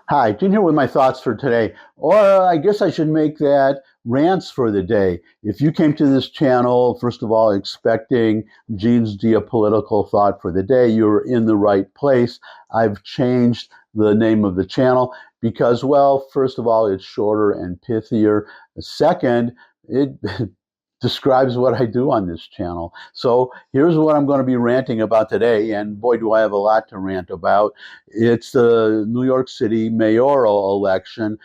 Hi, Gene here with my thoughts for today. Or I guess I should make that rants for the day. If you came to this channel, first of all, expecting Gene's geopolitical thought for the day, you're in the right place. I've changed the name of the channel because, well, first of all, it's shorter and pithier. Second, it describes what I do on this channel. So here's what I'm going to be ranting about today, and boy, do I have a lot to rant about. It's the New York City mayoral election.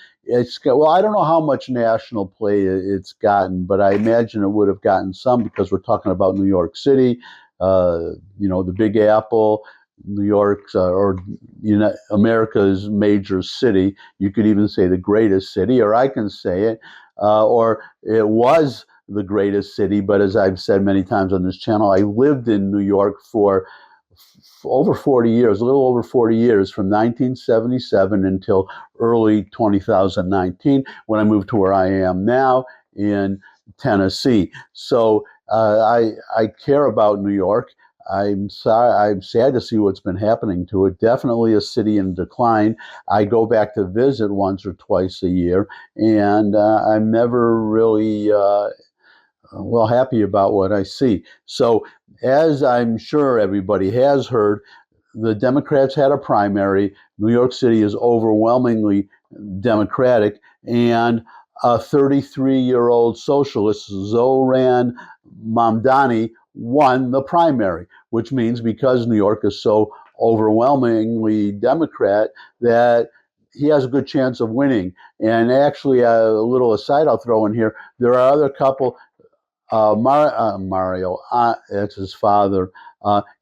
Well, I don't know how much national play it's gotten, but I imagine it would have gotten some because we're talking about New York City, the Big Apple. New York's America's major city. You could even say the greatest city, or I can say it, or it was the greatest city. But as I've said many times on this channel, I lived in New York for over 40 years, a little over 40 years, from 1977 until early 2019, when I moved to where I am now in Tennessee. So I care about New York. I'm sad to see what's been happening to it. Definitely a city in decline. I go back to visit once or twice a year, and I'm never really happy about what I see. So, as I'm sure everybody has heard, the Democrats had a primary. New York City is overwhelmingly Democratic, and a 33-year-old socialist, Zoran Mamdani, won the primary, which means because New York is so overwhelmingly Democrat that he has a good chance of winning. And actually, a little aside I'll throw in here, there are other couple Mario, that's his father,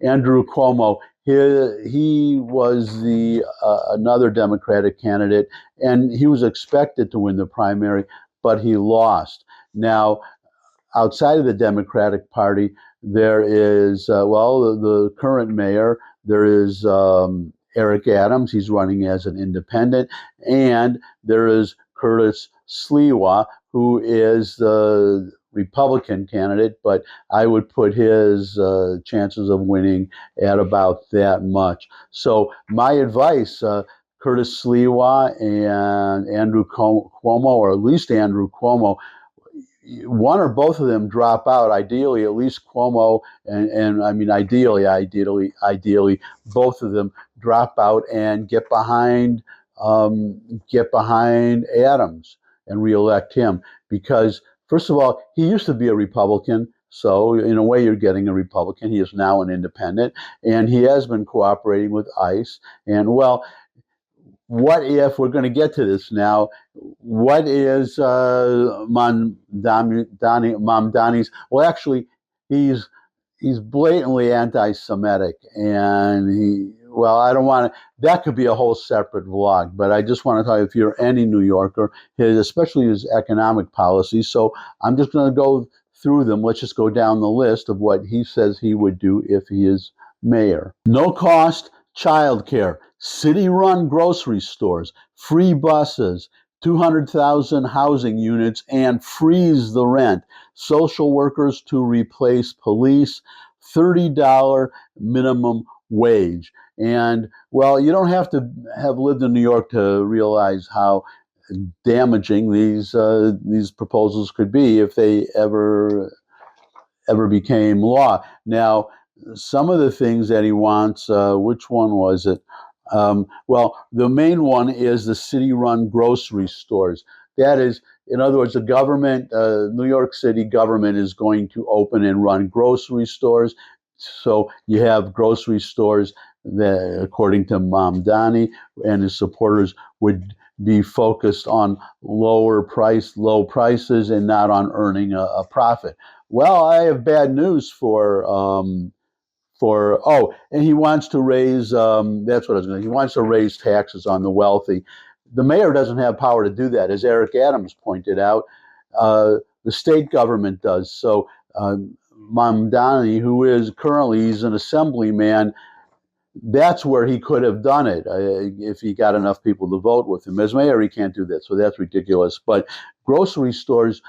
Andrew Cuomo. He was the another Democratic candidate, and he was expected to win the primary, but he lost. Now, outside of the Democratic Party, there is the current mayor. There is Eric Adams. He's running as an independent, and there is Curtis Sliwa, who is the Republican candidate, but I would put his chances of winning at about that much. So my advice, Curtis Sliwa and Andrew Cuomo, or at least Andrew Cuomo, one or both of them drop out. Ideally, at least Cuomo and I mean, ideally, both of them drop out and get behind Adams and reelect him. Because first of all, he used to be a Republican. So in a way, you're getting a Republican. He is now an independent, and he has been cooperating with ICE. And well, what if we're going to get to this now? What is Mamdani's? Well, actually, he's he's blatantly anti-Semitic, and I don't want to. That could be a whole separate vlog, but I just want to tell you, if you're any New Yorker, especially his economic policies. So I'm just going to go through them. Let's just go down the list of what he says he would do if he is mayor. No cost childcare, city-run grocery stores, free buses, 200,000 housing units, and freeze the rent. Social workers to replace police, $30 minimum wage. And well, you don't have to have lived in New York to realize how damaging these proposals could be if they ever became law. Now, some of the things that he wants, which one was it? The main one is the city-run grocery stores. That is, in other words, the government, New York City government, is going to open and run grocery stores. So you have grocery stores that, according to Mamdani and his supporters, would be focused on low prices, and not on earning a profit. Well, I have bad news and he wants to raise. That's what I was going to. He wants to raise taxes on the wealthy. The mayor doesn't have power to do that, as Eric Adams pointed out. The state government does. So Mamdani, who is currently he's an assemblyman, that's where he could have done it if he got enough people to vote with him. As mayor, he can't do that, so that's ridiculous. But grocery stores,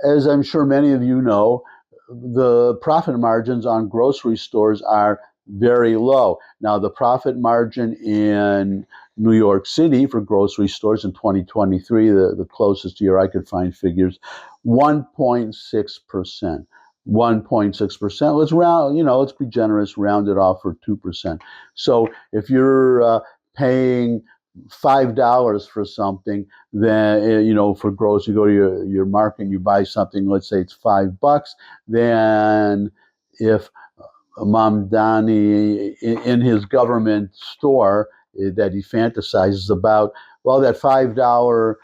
as I'm sure many of you know, the profit margins on grocery stores are very low. Now, the profit margin in New York City for grocery stores in 2023, the closest year I could find figures, 1.6%. 1.6%. Let's round, let's be generous, round it off for 2%. So if you're paying $5 for something, then for grocery, you go to your market and you buy something, let's say it's $5, then if Mamdani in his government store that he fantasizes about, well, that $5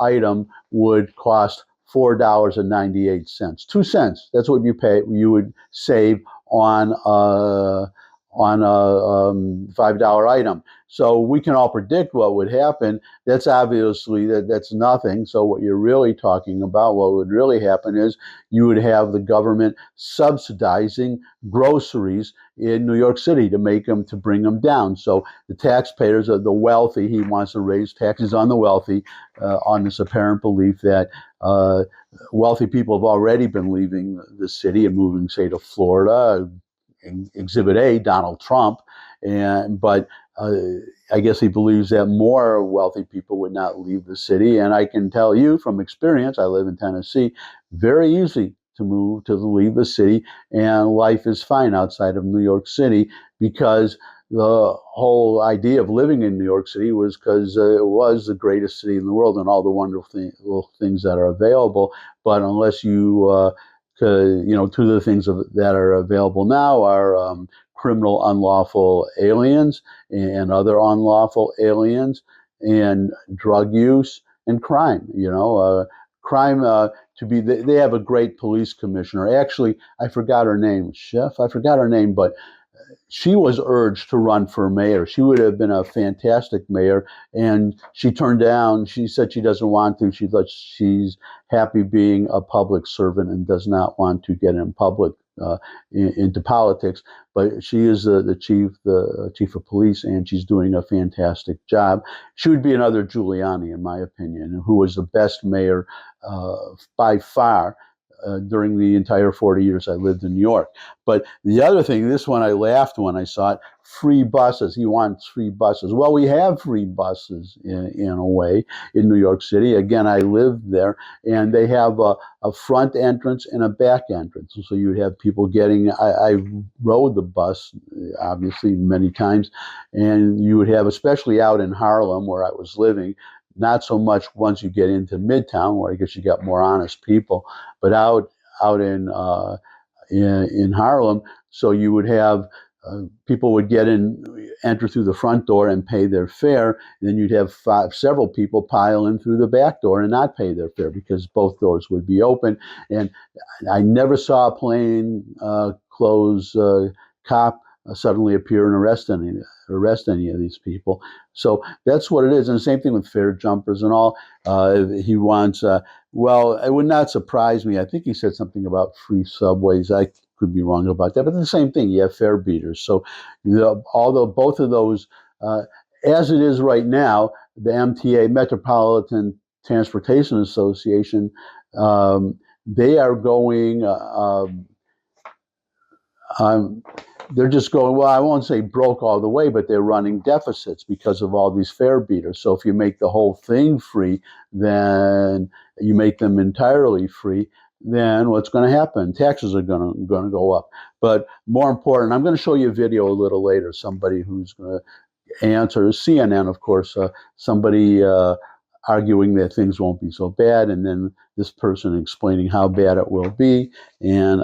item would cost $4.98, 2 cents. That's what you would save on a $5 item. So we can all predict what would happen. That's obviously that's nothing. So what you're really talking about, what would really happen is you would have the government subsidizing groceries in New York City to bring them down. So the taxpayers are the wealthy. He wants to raise taxes on the wealthy on this apparent belief that wealthy people have already been leaving the city and moving, say, to Florida. Exhibit A, Donald Trump, but I guess he believes that more wealthy people would not leave the city. And I can tell you from experience, I live in Tennessee, very easy to leave the city, and life is fine outside of New York City, because the whole idea of living in New York City was because it was the greatest city in the world and all the wonderful things that are available. But unless you two of the things that are available now are criminal unlawful aliens and other unlawful aliens, and drug use and crime. Crime they have a great police commissioner. Actually, I forgot her name. I forgot her name, but she was urged to run for mayor. She would have been a fantastic mayor, and she turned down. She said she doesn't want to. She's happy being a public servant and does not want to get into politics. But she is the chief of police, and she's doing a fantastic job. She would be another Giuliani, in my opinion, who was the best mayor by far. During the entire 40 years I lived in New York. But the other thing, this one I laughed when I saw it, free buses. He wants free buses. Well, we have free buses in a way in New York City. Again, I lived there, and they have a front entrance and a back entrance. So you would have people I rode the bus, obviously, many times, and you would have, especially out in Harlem where I was living, not so much once you get into Midtown, where I guess you got more honest people, but out in Harlem. So you would have people would enter through the front door and pay their fare. And then you'd have several people pile in through the back door and not pay their fare, because both doors would be open. And I never saw a plain clothes cop suddenly appear and arrest any of these people. So that's what it is. And the same thing with fare jumpers and all. He wants, well, it would not surprise me. I think he said something about free subways. I could be wrong about that, but the same thing. You have fare beaters. So although both of those, as it is right now, the MTA, Metropolitan Transportation Association, they are going, they're just going, well, I won't say broke all the way, but they're running deficits because of all these fare beaters. So if you make the whole thing free, then you make them entirely free, then what's going to happen? Taxes are going to go up. But more important, I'm going to show you a video a little later, somebody who's going to answer, CNN, of course, somebody arguing that things won't be so bad, and then this person explaining how bad it will be, and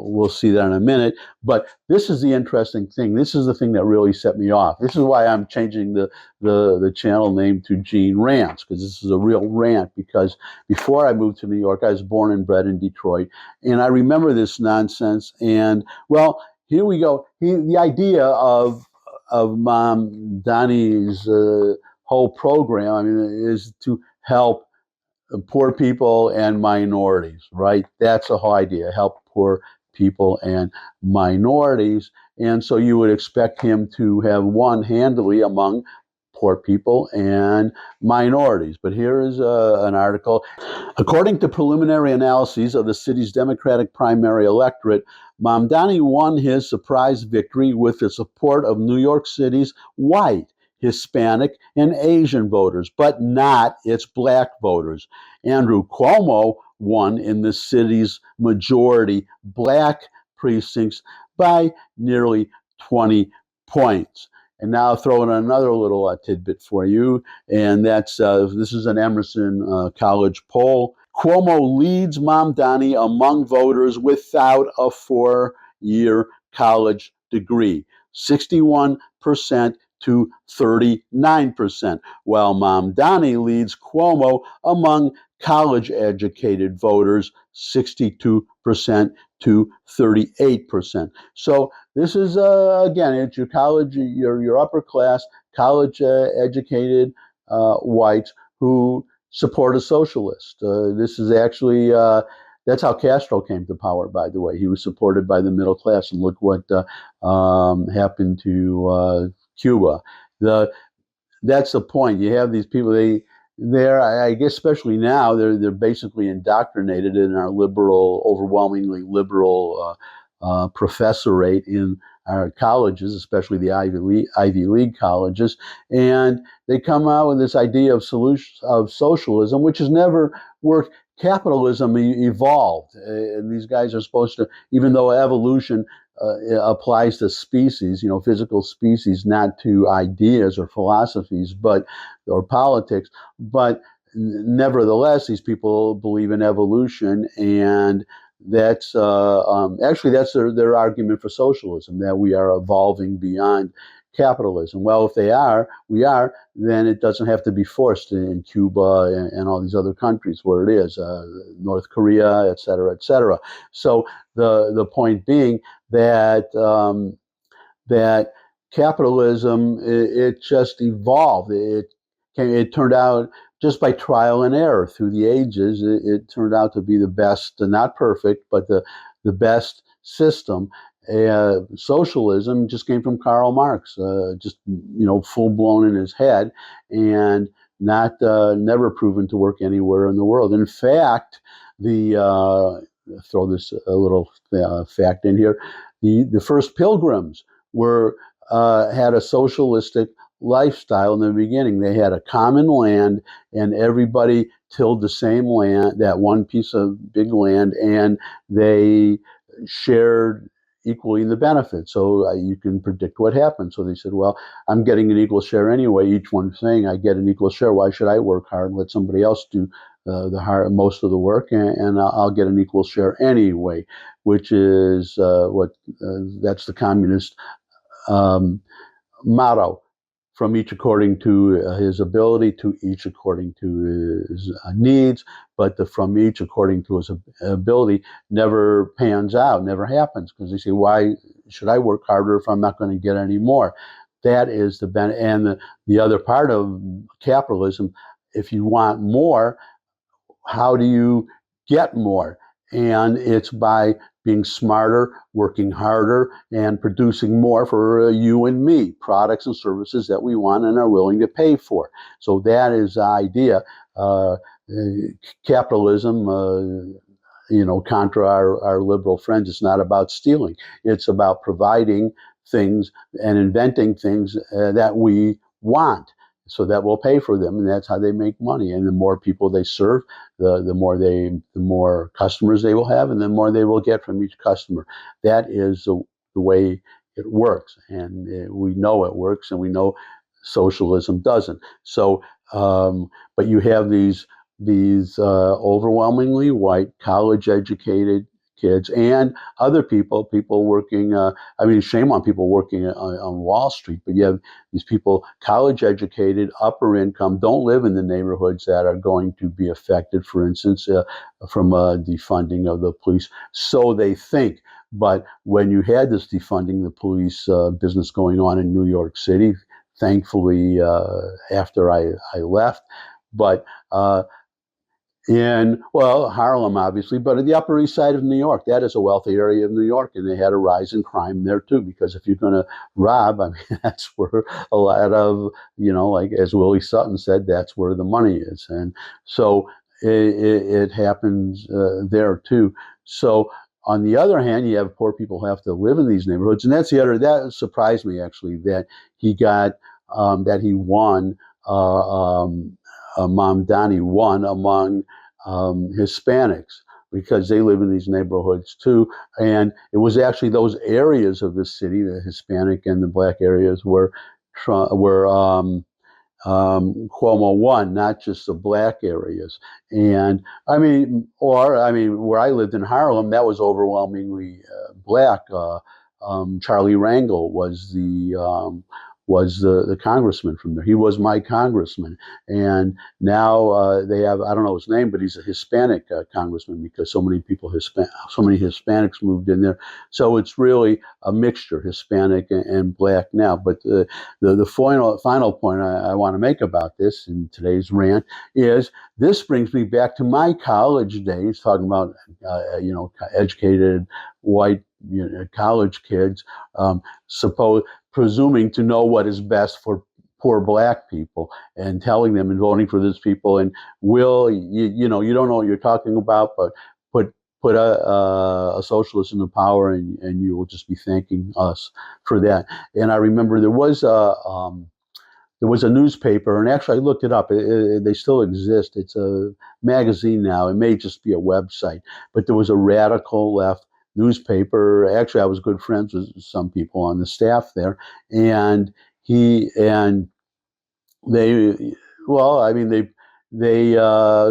we'll see that in a minute. But this is the interesting thing. This is the thing that really set me off. This is why I'm changing the channel name to Gene Rants, because this is a real rant. Because before I moved to New York, I was born and bred in Detroit, and I remember this nonsense. And well, here we go. The idea of Mom Donnie's whole program, I mean, is to help poor people and minorities, right? That's the whole idea, help poor people and minorities. And so you would expect him to have won handily among poor people and minorities. But here is an article. According to preliminary analyses of the city's Democratic primary electorate, Mamdani won his surprise victory with the support of New York City's white, Hispanic, and Asian voters, but not its black voters. Andrew Cuomo won in the city's majority black precincts by nearly 20 points. And now I'll throw in another little tidbit for you, and that's this is an Emerson College poll. Cuomo leads Mamdani among voters without a four-year college degree, 61% to 39%, while Mamdani leads Cuomo among college-educated voters, 62% to 38%. So this is, again, it's your college, your upper class, college educated whites who support a socialist. This is actually, that's how Castro came to power, by the way. He was supported by the middle class, and look what happened to Cuba. That's the point. You have these people, I guess especially now, they're basically indoctrinated in our liberal, overwhelmingly liberal professorate in our colleges, especially the Ivy League colleges, and they come out with this idea of socialism, which has never worked. Capitalism evolved, and these guys are supposed to, even though evolution applies to species, physical species, not to ideas or philosophies, or politics, but nevertheless, these people believe in evolution, and that's actually that's their argument for socialism, that we are evolving beyond capitalism. Well, if we are, then it doesn't have to be forced in Cuba and all these other countries where it is, North Korea, et cetera, et cetera. So the point being that that capitalism, it just evolved. It turned out, just by trial and error through the ages, it turned out to be the best, not perfect, but the best system. Socialism just came from Karl Marx, just full blown in his head, and not never proven to work anywhere in the world. In fact, throw this a little fact in here: the first pilgrims had a socialistic lifestyle in the beginning. They had a common land, and everybody tilled the same land, that one piece of big land, and they shared equally in the benefits. So you can predict what happened. So they said, well, I'm getting an equal share anyway. Each one saying, I get an equal share. Why should I work hard and let somebody else do most of the work, and I'll get an equal share anyway, which is that's the communist motto: from each according to his ability, to each according to his needs, but from each according to his ability never pans out, never happens, because they say, why should I work harder if I'm not going to get any more? That is the benefit. And the other part of capitalism, if you want more, how do you get more? And it's by being smarter, working harder, and producing more for you and me, products and services that we want and are willing to pay for. So that is the idea. Capitalism, contra our liberal friends, it's not about stealing. It's about providing things and inventing things that we want, so that will pay for them, and that's how they make money. And the more people they serve, the more customers they will have, and the more they will get from each customer. That is the way it works, and we know it works, and we know socialism doesn't. So, but you have these overwhelmingly white, college-educated kids, and other people working. Shame on people working on Wall Street, but you have these people, college educated, upper income, don't live in the neighborhoods that are going to be affected, for instance, from defunding of the police. So they think. But when you had this defunding the police business going on in New York City, thankfully, after I left, but in, well, Harlem, obviously, but at the Upper East Side of New York. That is a wealthy area of New York, and they had a rise in crime there too. Because if you're going to rob, I mean, that's where a lot of, like as Willie Sutton said, that's where the money is, and so it happens there too. So on the other hand, you have poor people who have to live in these neighborhoods, and that's the other that surprised me actually that he got that he won. Mamdani won among Hispanics because they live in these neighborhoods too. And it was actually those areas of the city, the Hispanic and the Black areas, where Cuomo won, not just the Black areas. And where I lived in Harlem, that was overwhelmingly Black. Charlie Rangel was the congressman from there. He was my congressman, and now they have, I don't know his name, but he's a Hispanic congressman because so many Hispanics moved in there. So it's really a mixture, Hispanic and Black now. But the final point I want to make about this in today's rant is this brings me back to my college days, talking about educated white college kids, presuming to know what is best for poor Black people and telling them and voting for these people. And you don't know what you're talking about, but put a socialist into power and you will just be thanking us for that. And I remember there was a newspaper, and actually I looked it up. They still exist. It's a magazine now. It may just be a website, but there was a radical left newspaper. Actually, I was good friends with some people on the staff there, and they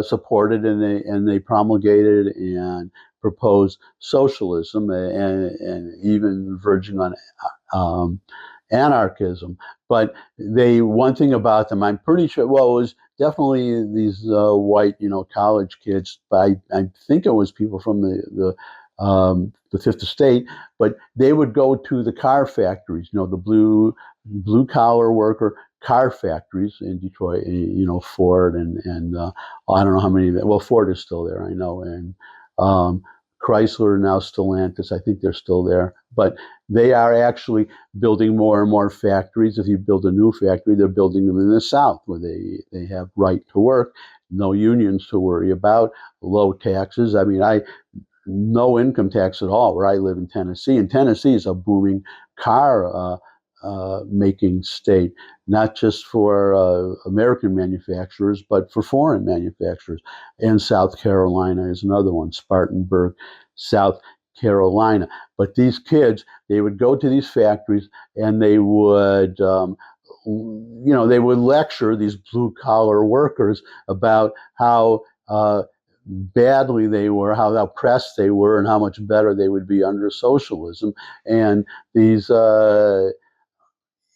supported and they promulgated and proposed socialism and even verging on anarchism. But one thing about them, I'm pretty sure, well, it was definitely these white, college kids, but I think it was people from the Fifth Estate, but they would go to the car factories, the blue collar worker car factories in Detroit, Ford and I don't know how many. Well, Ford is still there, I know, and Chrysler, now Stellantis, I think they're still there, but they are actually building more and more factories. If you build a new factory, they're building them in the South where they have right to work, no unions to worry about, low taxes. I mean, no income tax at all where I live in Tennessee. And Tennessee is a booming car making state, not just for American manufacturers, but for foreign manufacturers. And South Carolina is another one, Spartanburg, South Carolina. But these kids, they would go to these factories and they would lecture these blue collar workers about how badly they were, how oppressed they were, and how much better they would be under socialism. And these, the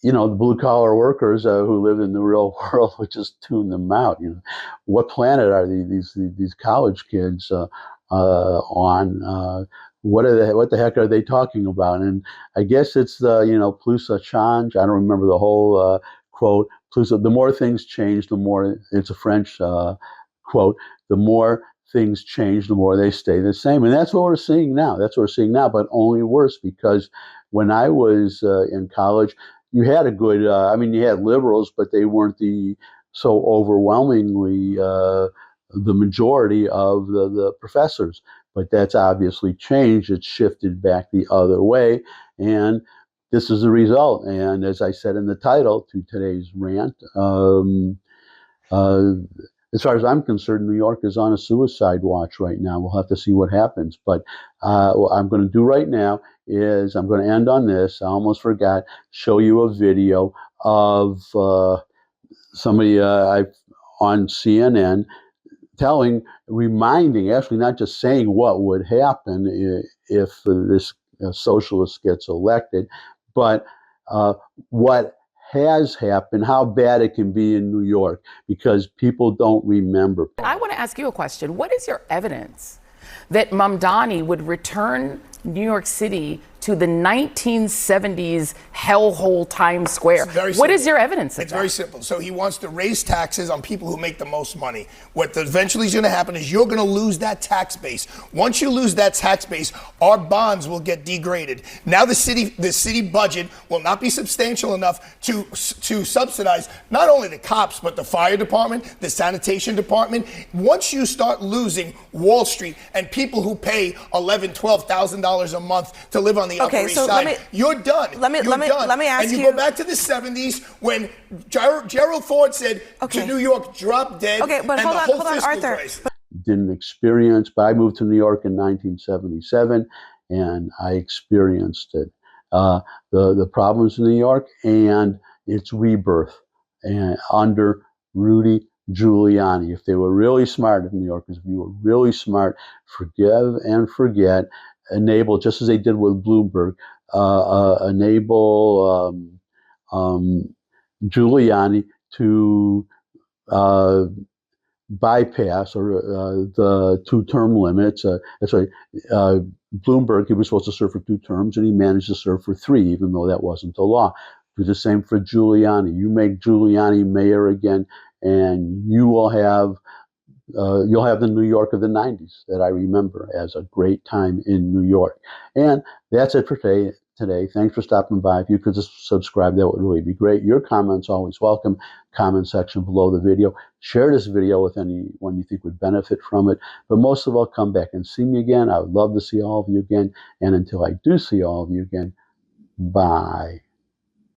blue collar workers who live in the real world would just tune them out. What planet are these college kids on? What the heck are they talking about? And I guess it's the plus ça change. I don't remember the whole quote. Plus, the more things change, the more, it's a French quote. The more things change, the more they stay the same. And that's what we're seeing now. But only worse, because when I was in college, you had a good, you had liberals, but they weren't so overwhelmingly the majority of the professors. But that's obviously changed. It's shifted back the other way. And this is the result. And as I said in the title to today's rant, as far as I'm concerned, New York is on a suicide watch right now. We'll have to see what happens. But what I'm going to do right now is I'm going to end on this. I almost forgot, show you a video of somebody on CNN reminding, actually not just saying what would happen if this socialist gets elected, but what has happened, how bad it can be in New York, because people don't remember. I want to ask you a question. What is your evidence that Mamdani would return New York City to the 1970s hellhole Times Square. What is your evidence of It's that? very simple. So he wants to raise taxes on people who make the most money. What eventually is going to happen is you're going to lose that tax base. Once you lose that tax base, our bonds will get degraded. Now the city budget will not be substantial enough to subsidize not only the cops but the fire department, the sanitation department. Once you start losing Wall Street and people who pay $11,000, $12,000 a month to live on the Upper East Side, you're done. Let me ask you. And you go back to the 70s when Gerald Ford said to New York, drop dead. Okay, but hold on, Arthur. Didn't experience, but I moved to New York in 1977, and I experienced it. The problems in New York and its rebirth and under Rudy Giuliani. If they were really smart, if New Yorkers, if you were really smart, forgive and forget, enable, just as they did with Bloomberg, enable Giuliani to bypass or the two-term limits. Bloomberg, he was supposed to serve for 2 terms, and he managed to serve for 3, even though that wasn't the law. Do the same for Giuliani. You make Giuliani mayor again, and you will have you'll have the New York of the 90s that I remember as a great time in New York. And that's it for today. Thanks for stopping by. If you could just subscribe, that would really be great. Your comments always welcome. Comment section below the video. Share this video with anyone you think would benefit from it. But most of all, come back and see me again. I would love to see all of you again. And until I do see all of you again, bye.